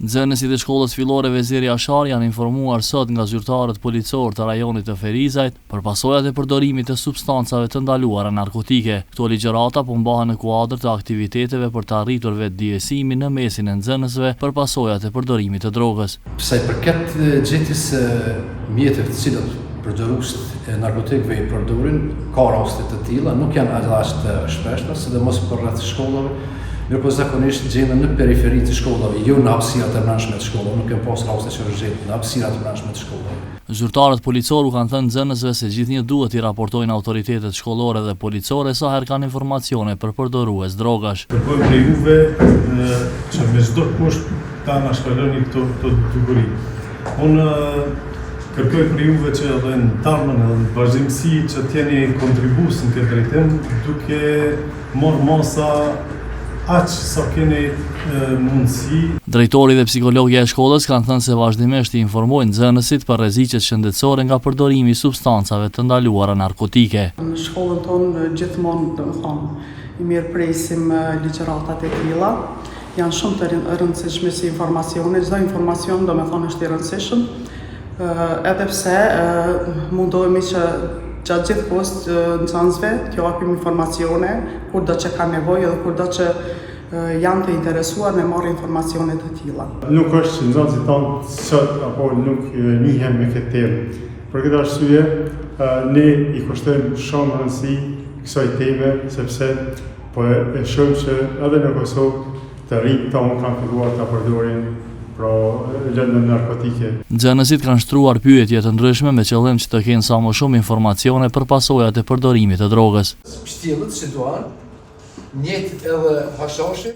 Nxënësit e shkollës fillore Veziri Ashar janë informuar sot nga zyrtarët policor të rajonit të Ferizajt për pasojat e përdorimit të substancave të ndaluara narkotike. Këto ligjërata po mbahen në kuadër të aktiviteteve për të arritur vetëdijesimin në mesin e nxënësve për pasojat e përdorimit të drogës. Sa i përket gjetjes mjeteve të cilat përdoruesit e narkotikëve i përdorin, ka raste të tilla, nuk janë aq të shpeshta, sidomos për rreth shkollave. Mirë po zakonisht gjenden në periferi të shkollave, jo në hapësirat e brendshme të shkollave, nuk kanë pas raste që gjenden në hapësirat e brendshme të shkollave. Zyrtarët policor u kanë thënë nxënësve se gjithnjë duhet i raportojnë autoritetet shkollore dhe policore sa herë kanë informacione për përdorues drogash. Kërkojmë prej juve që me çdo kusht ta na shkaloni këto dukuri. Unë kërkoj për juve që edhe në tarmën edhe në vazhdimsi që t'jeni kontribues në këtë drejtim, duke marrë masa aq sa keni mundësi. Drejtori dhe psikologja e shkollës kanë thënë se vazhdimisht i informojnë nxënësit për rreziqet shëndetësore nga përdorimi i substancave të ndaluara narkotike. Në shkollën tonë gjithmonë, domethënë, i mirëpresim ligjëratat e tilla. Janë shumë të rëndësishme si informacione, çdo informacion domethënë është i rëndësishëm. Edhe pse mundohemi që gjatë gjithë kohës nxënësve t'ju japim informacione kurdo që kanë nevojë dhe kurdo që janë të interesuar me marrë informacione të tilla. Nuk është që nxënësit tanë sot apo nuk njihen me këtë temë. Për këtë arsye, ne i kushtojmë shumë rëndësi kësaj teme, sepse po e shohim që edhe në Kosovë të rinjt tonë kanë filluar ta përdorin lëndën narkotike. Nxënësit kanë shtruar pyetje të ndryshme me qëllim që të kenë sa më shumë informacione për pasojat e përdorimit të drogës. Pështjellët që duan, mjetit edhe hashashit,